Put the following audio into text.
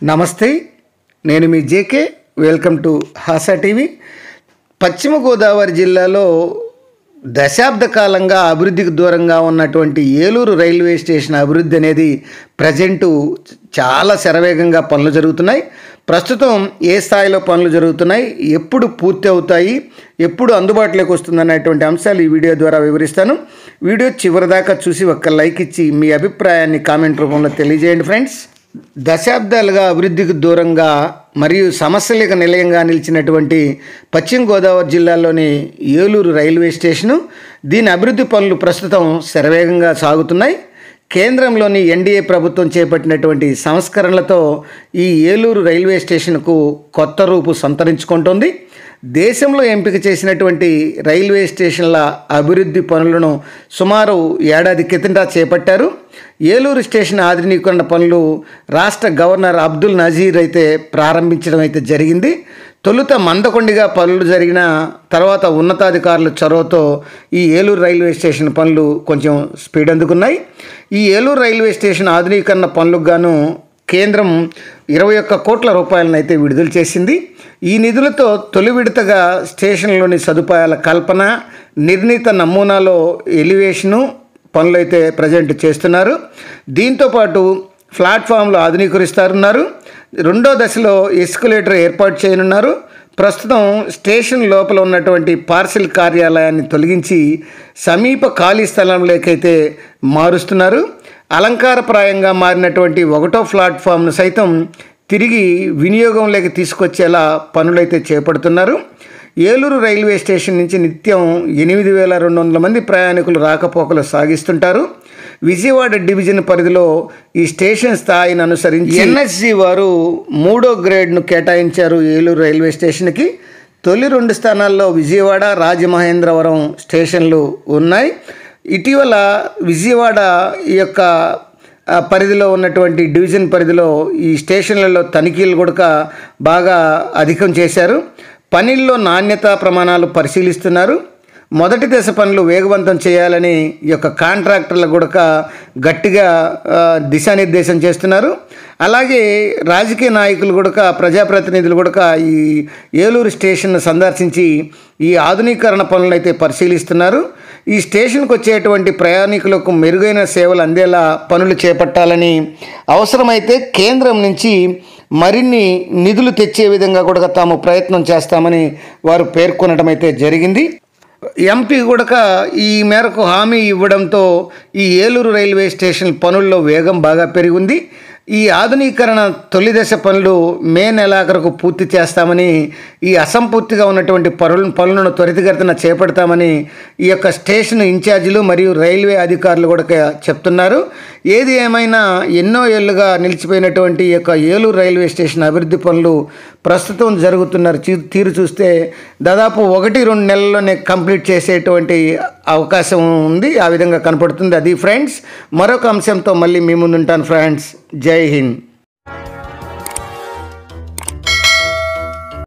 నమస్తే, నేను మీ JK. Welcome to Hasa TV. పశ్చిమ గోదావరి జిల్లాలో దశాబ్ద కాలంగా అభివృద్ధికి దూరంగా ఉన్నటువంటి ఏలూరు రైల్వే స్టేషన్ అభివృద్ధి అనేది ప్రజెంటు చాలా శరవేగంగా పనులు జరుగుతున్నాయి. ప్రస్తుతం ఏ స్థాయిలో పనులు జరుగుతున్నాయి, ఎప్పుడు పూర్తి అవుతాయి, ఎప్పుడు అందుబాటులోకి వస్తుందనేటువంటి అంశాలు ఈ వీడియో ద్వారా వివరిస్తాను. వీడియో చివరిదాకా చూసి ఒక్క లైక్ ఇచ్చి మీ అభిప్రాయాన్ని కామెంట్ రూపంలో తెలియజేయండి ఫ్రెండ్స్. దశాబ్దాలుగా అభివృద్ధికి దూరంగా మరియు సమస్యలకు నిలయంగా నిలిచినటువంటి పశ్చిమ గోదావరి జిల్లాలోని ఏలూరు రైల్వే స్టేషను, దీని అభివృద్ధి పనులు ప్రస్తుతం శరవేగంగా సాగుతున్నాయి. కేంద్రంలోని ఎన్డీఏ ప్రభుత్వం చేపట్టినటువంటి సంస్కరణలతో ఈ ఏలూరు రైల్వే స్టేషన్కు కొత్త రూపు సంతరించుకుంటోంది. దేశంలో ఎంపిక చేసినటువంటి రైల్వే స్టేషన్ల అభివృద్ధి పనులను సుమారు ఏడాది కిందట చేపట్టారు. ఏలూరు స్టేషన్ ఆధునీకరణ పనులు రాష్ట్ర గవర్నర్ అబ్దుల్ నజీర్ అయితే ప్రారంభించడం అయితే జరిగింది. తొలుత మందకొండిగా పనులు జరిగిన తర్వాత ఉన్నతాధికారుల చొరవతో ఈ ఏలూరు రైల్వే స్టేషన్ పనులు కొంచెం స్పీడ్ అందుకున్నాయి. ఈ ఏలూరు రైల్వే స్టేషన్ ఆధునీకరణ పనులకు గాను కేంద్రం 21 కోట్ల రూపాయలను అయితే విడుదల చేసింది. ఈ నిధులతో తొలి విడతగా స్టేషన్లోని సదుపాయాల కల్పన, నిర్ణీత నమూనాలో ఎలివేషను పనులు అయితే ప్రజెంట్ చేస్తున్నారు. దీంతోపాటు ప్లాట్ఫామ్లు ఆధునీకరిస్తారన్నారు. రెండో దశలో ఎస్కలేటర్ ఏర్పాటు చేయనున్నారు. ప్రస్తుతం స్టేషన్ లోపల ఉన్నటువంటి పార్సిల్ కార్యాలయాన్ని తొలగించి సమీప ఖాళీ స్థలంలోకైతే మారుస్తున్నారు. అలంకారప్రాయంగా మారినటువంటి 1వ ప్లాట్ఫామ్ను సైతం తిరిగి వినియోగంలోకి తీసుకొచ్చేలా పనులైతే చేపడుతున్నారు. ఏలూరు రైల్వే స్టేషన్ నుంచి నిత్యం 8,200 మంది ప్రయాణికులు రాకపోకలు సాగిస్తుంటారు. విజయవాడ డివిజన్ పరిధిలో ఈ స్టేషన్ స్థాయిని అనుసరించి ఎన్ఎస్జి వారు 3వ గ్రేడ్ను కేటాయించారు ఏలూరు రైల్వే స్టేషన్కి. తొలి 2 స్థానాల్లో విజయవాడ, రాజమహేంద్రవరం స్టేషన్లు ఉన్నాయి. ఇటీవల విజయవాడ ఈ యొక్క పరిధిలో ఉన్నటువంటి డివిజన్ పరిధిలో ఈ స్టేషన్లలో తనిఖీలు కూడా బాగా అధికం చేశారు. పనుల్లో నాణ్యతా ప్రమాణాలు పరిశీలిస్తున్నారు. మొదటి దశ పనులు వేగవంతం చేయాలని ఈ యొక్క కాంట్రాక్టర్లు కూడా గట్టిగా దిశానిర్దేశం చేస్తున్నారు. అలాగే రాజకీయ నాయకులు కూడా, ప్రజాప్రతినిధులు కూడా ఈ ఏలూరు స్టేషన్ను సందర్శించి ఈ ఆధునీకరణ పనులను అయితే పరిశీలిస్తున్నారు. ఈ స్టేషన్కు వచ్చేటువంటి ప్రయాణికులకు మెరుగైన సేవలు అందేలా పనులు చేపట్టాలని, అవసరమైతే కేంద్రం నుంచి మరిన్ని నిధులు తెచ్చే విధంగా కూడా తాము ప్రయత్నం చేస్తామని వారు పేర్కొనడం అయితే జరిగింది. ఎంపీ కూడా ఈ మేరకు హామీ ఇవ్వడంతో ఈ ఏలూరు రైల్వే స్టేషన్ పనుల్లో వేగం బాగా పెరిగింది. ఈ ఆధునీకరణ తొలి దశ పనులు మే నెలాఖరుకు పూర్తి చేస్తామని, ఈ అసంపూర్తిగా ఉన్నటువంటి పనులను త్వరితగతిన చేపడతామని ఈ యొక్క స్టేషన్ ఇన్ఛార్జీలు మరియు రైల్వే అధికారులు కూడా చెప్తున్నారు. ఏది ఏమైనా ఎన్నో ఏళ్లుగా నిలిచిపోయినటువంటి ఈ యొక్క ఏలూరు రైల్వే స్టేషన్ అభివృద్ధి పనులు ప్రస్తుతం జరుగుతున్నారు తీరు చూస్తే దాదాపు 1-2 నెలల్లోనే కంప్లీట్ చేసేటువంటి అవకాశం ఉంది. ఆ విధంగా కనపడుతుంది. అది ఫ్రెండ్స్, మరొక అంశంతో మళ్ళీ మీ ముందుంటాను ఫ్రెండ్స్. జై హింద్.